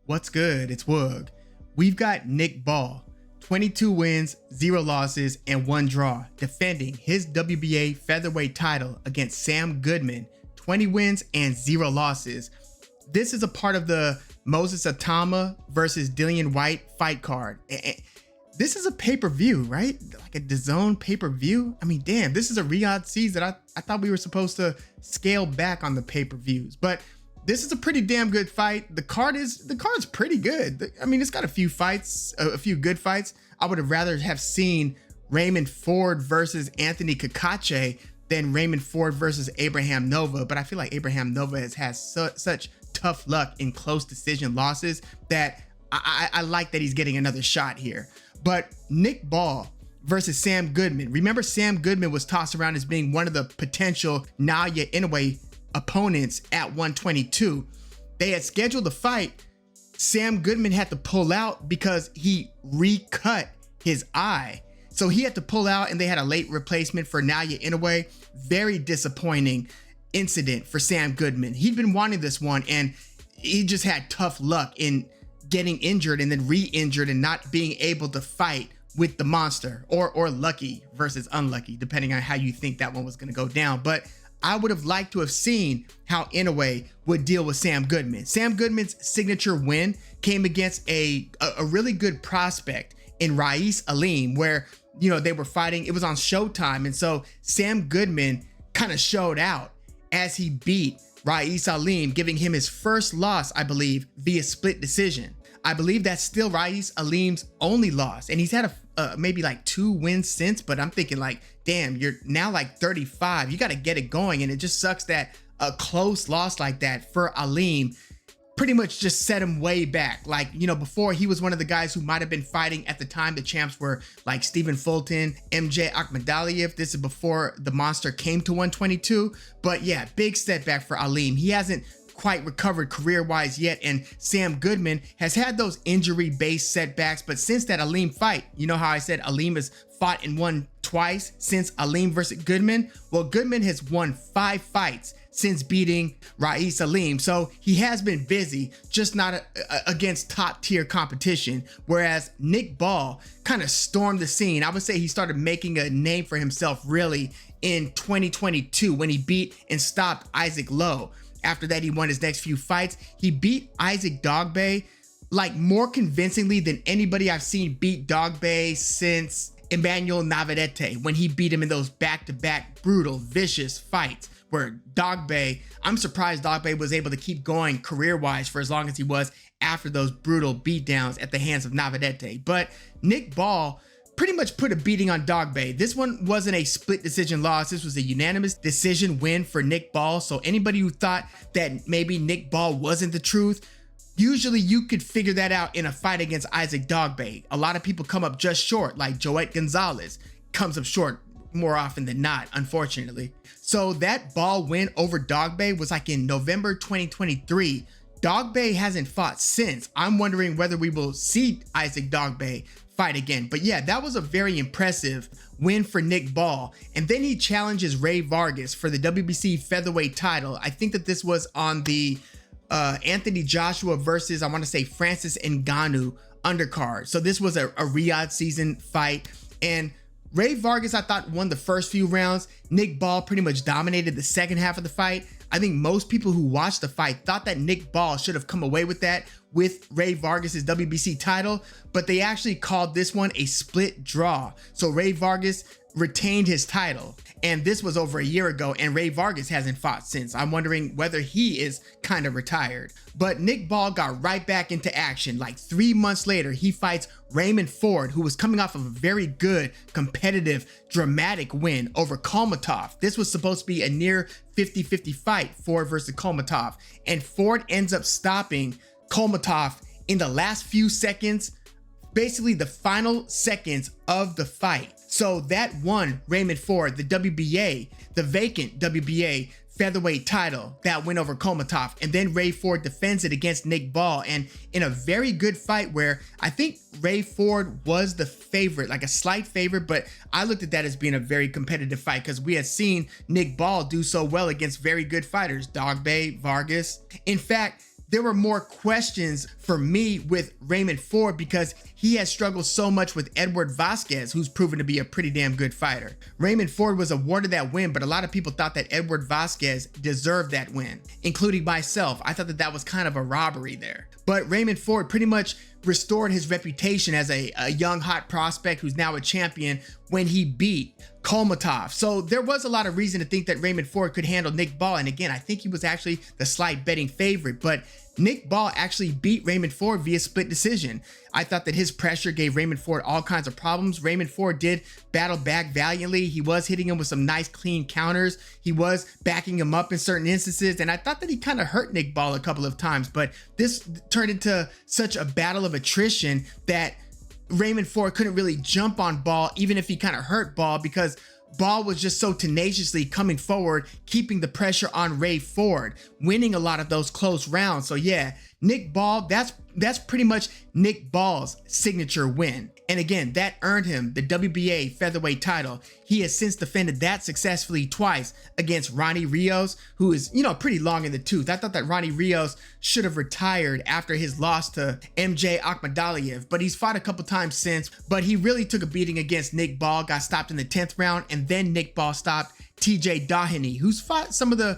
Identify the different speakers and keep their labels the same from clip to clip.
Speaker 1: What's good? It's Woog. We've got Nick Ball, 22 wins, 0 losses, and 1 draw, defending his WBA featherweight title against Sam Goodman, 20 wins and 0 losses. This is a part of the Moses Atama versus Dillian White fight card. This is a pay-per-view, right? Like a DAZN pay-per-view. I mean, damn, this is a Riyadh season. I thought we were supposed to scale back on the pay-per-views, but this is a pretty damn good fight. The card is pretty good. I mean, it's got a few fights, a few good fights. I would have rather have seen Raymond Ford versus Anthony Cacace than Raymond Ford versus Abraham Nova. But I feel like Abraham Nova has had such tough luck in close decision losses that I like that he's getting another shot here. But Nick Ball versus Sam Goodman. Remember, Sam Goodman was tossed around as being one of the potential Naoya Inoue opponents at 122. They had scheduled the fight. Sam Goodman had to pull out because he recut his eye. So he had to pull out, and they had a late replacement for Naoya Inoue. Very disappointing incident for Sam Goodman. He'd been wanting this one, and he just had tough luck in getting injured and then re-injured and not being able to fight with the monster, or lucky versus unlucky, depending on how you think that one was going to go down. But I would have liked to have seen how Inoue would deal with Sam Goodman. Sam Goodman's signature win came against a really good prospect in Rais Aleem, where, you know, they were fighting. It was on Showtime. And so Sam Goodman kind of showed out as he beat Rais Aleem, giving him his first loss, I believe, via split decision. I believe that's still Rais Aleem's only loss. And he's had maybe like 2 wins since, but I'm thinking like, damn, you're now like 35. You got to get it going. And it just sucks that a close loss like that for Aleem pretty much just set him way back. Like, you know, before he was one of the guys who might have been fighting at the time. The champs were like Stephen Fulton, MJ Akhmadaliev. This is before the monster came to 122. But yeah, big setback for Aleem. He hasn't quite recovered career-wise yet, and Sam Goodman has had those injury-based setbacks. But since that Aleem fight, you know how I said Aleem has fought and won twice since Aleem versus Goodman? Well, Goodman has won 5 fights since beating Rais Aleem, so he has been busy, just not against top-tier competition. Whereas Nick Ball kind of stormed the scene. I would say he started making a name for himself really in 2022 when he beat and stopped Isaac Lowe. After that, he won his next few fights. He beat Isaac Dogboe like more convincingly than anybody I've seen beat Dogboe since Emmanuel Navarrete, when he beat him in those back-to-back brutal, vicious fights where Dogboe, I'm surprised Dogboe was able to keep going career-wise for as long as he was after those brutal beatdowns at the hands of Navarrete. But Nick Ball pretty much put a beating on Dogboe. This one wasn't a split decision loss. This was a unanimous decision win for Nick Ball. So anybody who thought that maybe Nick Ball wasn't the truth, usually you could figure that out in a fight against Isaac Dogboe. A lot of people come up just short, like Joet Gonzalez comes up short more often than not, unfortunately. So that Ball win over Dogboe was like in November 2023. Dogboe hasn't fought since. I'm wondering whether we will see Isaac Dogboe fight again. But yeah, that was a very impressive win for Nick Ball. And then he challenges Ray Vargas for the WBC featherweight title. I think that this was on the Anthony Joshua versus, I want to say, Francis Ngannou undercard. So this was a Riyadh season fight. And Ray Vargas, I thought, won the first few rounds. Nick Ball pretty much dominated the second half of the fight. I think most people who watched the fight thought that Nick Ball should have come away with that, with Ray Vargas's WBC title, but they actually called this one a split draw. So Ray Vargas retained his title, and this was over a year ago, and Ray Vargas hasn't fought since. I'm wondering whether he is kind of retired. But Nick Ball got right back into action. Like 3 months later, he fights Raymond Ford, who was coming off of a very good, competitive, dramatic win over Kolmatov. This was supposed to be a near 50-50 fight, Ford versus Kolmatov, and Ford ends up stopping Kolmatov in the last few seconds, basically the final seconds of the fight. So that won Raymond Ford the WBA, the vacant WBA featherweight title, that win over Kolmatov. And then Ray Ford defends it against Nick Ball, and in a very good fight where I think Ray Ford was the favorite, like a slight favorite, but I looked at that as being a very competitive fight because we had seen Nick Ball do so well against very good fighters, Dogboe, Vargas. In fact, there were more questions for me with Raymond Ford because he has struggled so much with Edward Vasquez, who's proven to be a pretty damn good fighter. Raymond Ford was awarded that win, but a lot of people thought that Edward Vasquez deserved that win, including myself. I thought that that was kind of a robbery there. But Raymond Ford pretty much restored his reputation as a young, hot prospect who's now a champion when he beat Kolmatov. So there was a lot of reason to think that Raymond Ford could handle Nick Ball. And again, I think he was actually the slight betting favorite, but Nick Ball actually beat Raymond Ford via split decision. I thought that his pressure gave Raymond Ford all kinds of problems. Raymond Ford did battle back valiantly. He was hitting him with some nice clean counters. He was backing him up in certain instances. And I thought that he kind of hurt Nick Ball a couple of times, but this turned into such a battle of attrition that Raymond Ford couldn't really jump on Ball, even if he kind of hurt Ball, because Ball was just so tenaciously coming forward, keeping the pressure on Ray Ford, winning a lot of those close rounds. So yeah, Nick Ball, that's pretty much Nick Ball's signature win. And again, that earned him the WBA featherweight title. He has since defended that successfully twice against Ronnie Rios, who is, pretty long in the tooth. I thought that Ronnie Rios should have retired after his loss to MJ Akhmadaliev, but he's fought a couple times since. But he really took a beating against Nick Ball, got stopped in the 10th round, and then Nick Ball stopped TJ Doheny, who's fought some of the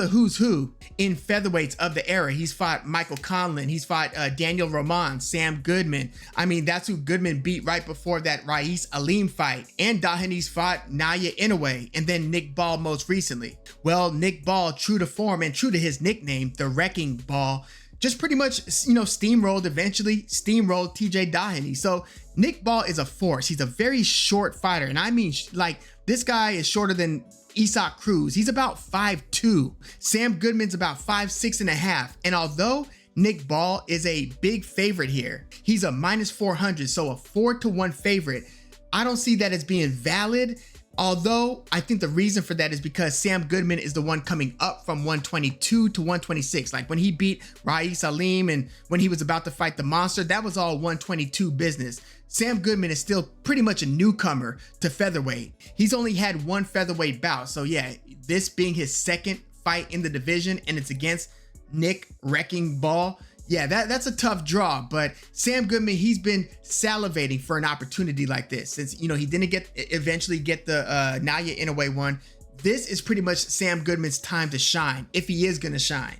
Speaker 1: who's who in featherweights of the era. He's fought Michael Conlon, he's fought Daniel Roman, Sam Goodman. I mean, that's who Goodman beat right before that Rais Aleem fight. And Doheny's fought Naya Inoue, and then Nick Ball most recently. Well, Nick Ball, true to form and true to his nickname, the Wrecking Ball, just pretty much, steamrolled TJ Doheny. So Nick Ball is a force. He's a very short fighter. And I mean, like, this guy is shorter than Isaac Cruz. He's about 5'2". Sam Goodman's about 5'6.5". And although Nick Ball is a big favorite here, he's a -400, so a 4-1 favorite. I don't see that as being valid. Although I think the reason for that is because Sam Goodman is the one coming up from 122 to 126. Like when he beat Rais Aleem and when he was about to fight the monster, that was all 122 business. Sam Goodman is still pretty much a newcomer to featherweight. He's only had one featherweight bout. So yeah, this being his second fight in the division and it's against Nick Wrecking Ball. Yeah, that's a tough draw, but Sam Goodman, he's been salivating for an opportunity like this since, he didn't eventually get the Naya Inoue one. This is pretty much Sam Goodman's time to shine, if he is going to shine.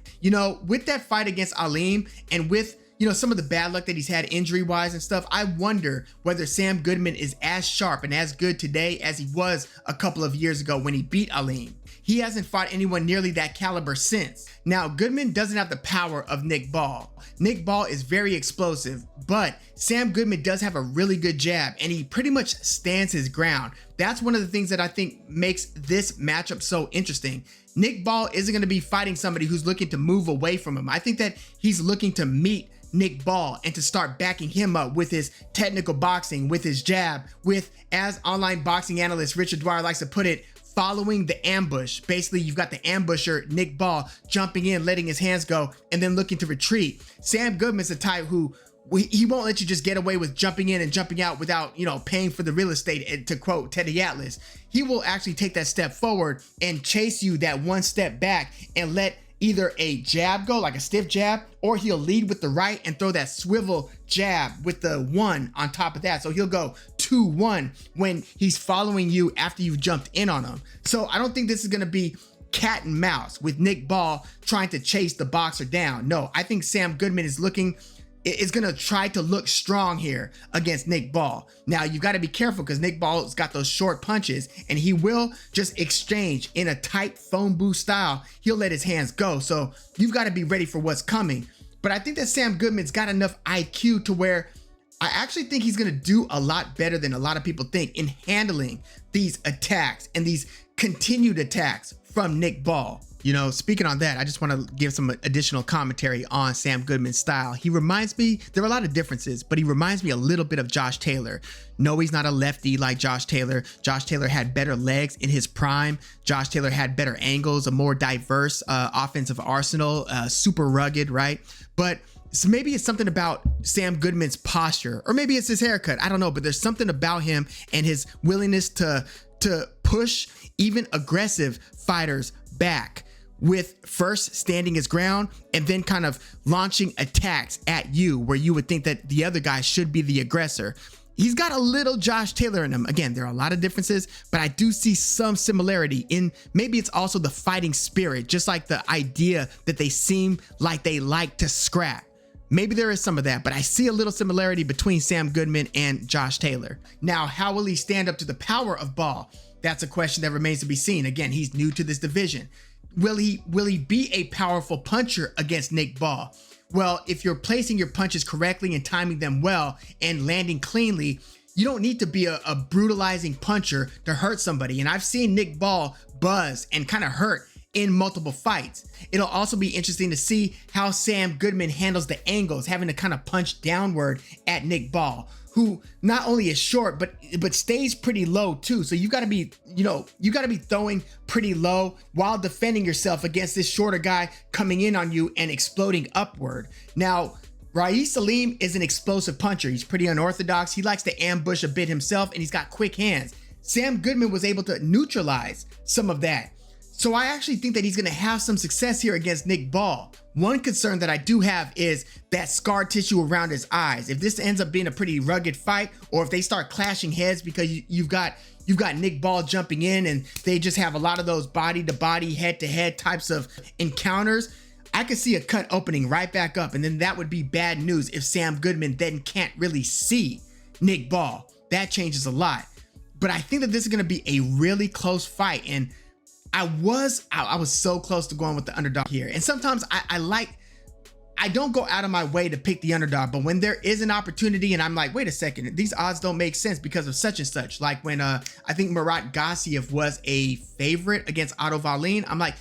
Speaker 1: With that fight against Aleem and with, some of the bad luck that he's had injury-wise and stuff, I wonder whether Sam Goodman is as sharp and as good today as he was a couple of years ago when he beat Aleem. He hasn't fought anyone nearly that caliber since. Now, Goodman doesn't have the power of Nick Ball. Nick Ball is very explosive, but Sam Goodman does have a really good jab, and he pretty much stands his ground. That's one of the things that I think makes this matchup so interesting. Nick Ball isn't going to be fighting somebody who's looking to move away from him. I think that he's looking to meet Nick Ball and to start backing him up with his technical boxing, with his jab, with, as online boxing analyst Richard Dwyer likes to put it, following the ambush. Basically, you've got the ambusher, Nick Ball, jumping in, letting his hands go, and then looking to retreat. Sam Goodman's the type who he won't let you just get away with jumping in and jumping out without, paying for the real estate, and to quote Teddy Atlas. He will actually take that step forward and chase you that one step back and let either a jab go, like a stiff jab, or he'll lead with the right and throw that swivel jab with the one on top of that. So he'll go 2-1 when he's following you after you've jumped in on him. So I don't think this is going to be cat and mouse with Nick Ball trying to chase the boxer down. No, I think Sam Goodman is going to try to look strong here against Nick Ball. Now, you've got to be careful because Nick Ball's got those short punches and he will just exchange in a tight phone booth style. He'll let his hands go. So you've got to be ready for what's coming. But I think that Sam Goodman's got enough IQ to where I actually think he's going to do a lot better than a lot of people think in handling these attacks and these continued attacks from Nick Ball. Speaking on that, I just want to give some additional commentary on Sam Goodman's style. He reminds me, there are a lot of differences, but he reminds me a little bit of Josh Taylor. No, he's not a lefty like Josh Taylor. Josh Taylor had better legs in his prime. Josh Taylor had better angles, a more diverse offensive arsenal, super rugged, right? But so maybe it's something about Sam Goodman's posture, or maybe it's his haircut. I don't know, but there's something about him and his willingness to push even aggressive fighters back. with first standing his ground and then kind of launching attacks at you where you would think that the other guy should be the aggressor. He's got a little Josh Taylor in him. Again, there are a lot of differences, but I do see some similarity in maybe it's also the fighting spirit, just like the idea that they seem like they like to scrap. Maybe there is some of that, but I see a little similarity between Sam Goodman and Josh Taylor. Now, how will he stand up to the power of Ball? That's a question that remains to be seen. Again, he's new to this division. Will he be a powerful puncher against Nick Ball? Well, if you're placing your punches correctly and timing them well and landing cleanly, you don't need to be a brutalizing puncher to hurt somebody. And I've seen Nick Ball buzz and kind of hurt in multiple fights. It'll also be interesting to see how Sam Goodman handles the angles, having to kind of punch downward at Nick Ball, who not only is short, but stays pretty low too. So you gotta be, you gotta be throwing pretty low while defending yourself against this shorter guy coming in on you and exploding upward. Now, Rais Salim is an explosive puncher. He's pretty unorthodox. He likes to ambush a bit himself and he's got quick hands. Sam Goodman was able to neutralize some of that. So I actually think that he's gonna have some success here against Nick Ball. One concern that I do have is that scar tissue around his eyes. If this ends up being a pretty rugged fight, or if they start clashing heads because you've got Nick Ball jumping in and they just have a lot of those body to body, head to head types of encounters, I could see a cut opening right back up, and then that would be bad news if Sam Goodman then can't really see Nick Ball. That changes a lot. But I think that this is gonna be a really close fight, and I was so close to going with the underdog here. And sometimes I don't go out of my way to pick the underdog, but when there is an opportunity and I'm like, wait a second, these odds don't make sense because of such and such. Like when I think Murat Gassiev was a favorite against Otto Wallin. I'm like,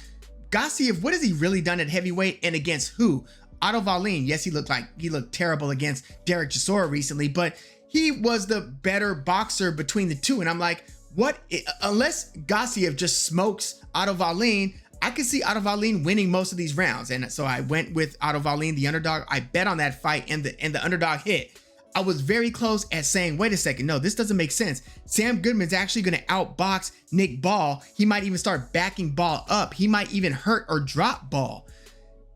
Speaker 1: Gassiev, what has he really done at heavyweight and against who? Otto Wallin, yes, he looked terrible against Derek Chisora recently, but he was the better boxer between the two. And I'm like, what, unless Gassiev just smokes Otto Wallin, I could see Otto Wallin winning most of these rounds. And so I went with Otto Wallin, the underdog. I bet on that fight and the underdog hit. I was very close at saying, wait a second, no, this doesn't make sense. Sam Goodman's actually going to outbox Nick Ball. He might even start backing Ball up. He might even hurt or drop Ball.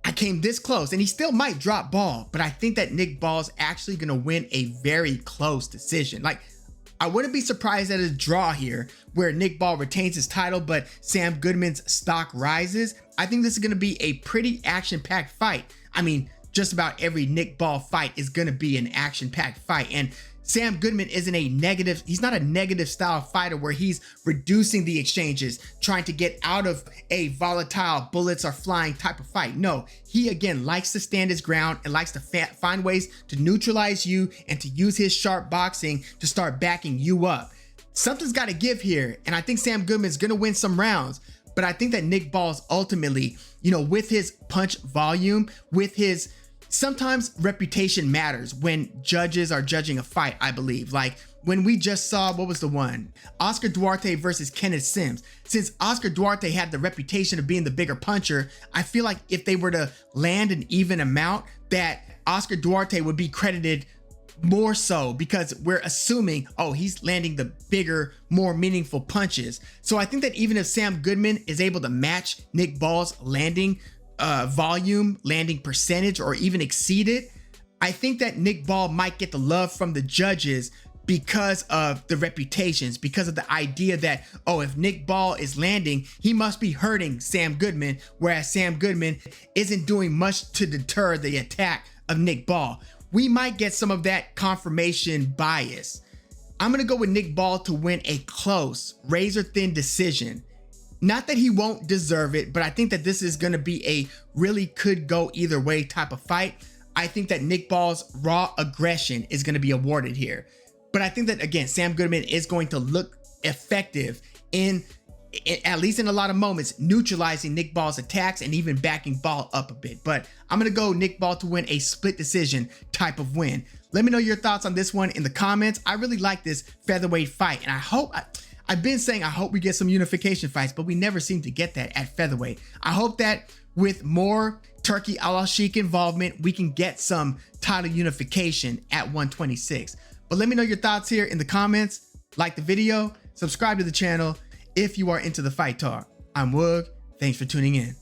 Speaker 1: I came this close, and he still might drop Ball, but I think that Nick Ball's actually going to win a very close decision. Like, I wouldn't be surprised at a draw here where Nick Ball retains his title, but Sam Goodman's stock rises. I think this is going to be a pretty action-packed fight. I mean, just about every Nick Ball fight is going to be an action-packed fight. And Sam Goodman isn't he's not a negative style fighter where he's reducing the exchanges, trying to get out of a volatile bullets are flying type of fight. No, he again likes to stand his ground and likes to find ways to neutralize you and to use his sharp boxing to start backing you up. Something's got to give here, and I think Sam Goodman's going to win some rounds, but I think that Nick Ball's ultimately, with his punch volume, with his sometimes reputation matters when judges are judging a fight, I believe. Like when we just saw, what was the one? Oscar Duarte versus Kenneth Sims. Since Oscar Duarte had the reputation of being the bigger puncher, I feel like if they were to land an even amount, that Oscar Duarte would be credited more so because we're assuming, oh, he's landing the bigger, more meaningful punches. So I think that even if Sam Goodman is able to match Nick Ball's landing volume, landing percentage, or even exceed it, I think that Nick Ball might get the love from the judges because of the reputations, because of the idea that, oh, if Nick Ball is landing, he must be hurting Sam Goodman, whereas Sam Goodman isn't doing much to deter the attack of Nick Ball. We might get some of that confirmation bias. I'm gonna go with Nick Ball to win a close, razor-thin decision. Not that he won't deserve it, but I think that this is going to be a really could go either way type of fight. I think that Nick Ball's raw aggression is going to be awarded here. But I think that, again, Sam Goodman is going to look effective in at least in a lot of moments, neutralizing Nick Ball's attacks and even backing Ball up a bit. But I'm going to go Nick Ball to win a split decision type of win. Let me know your thoughts on this one in the comments. I really like this featherweight fight, and I've been saying I hope we get some unification fights, but we never seem to get that at featherweight. I hope that with more Turki Al-Sheikh involvement, we can get some title unification at 126. But let me know your thoughts here in the comments. Like the video, subscribe to the channel if you are into the fight talk. I'm Woog. Thanks for tuning in.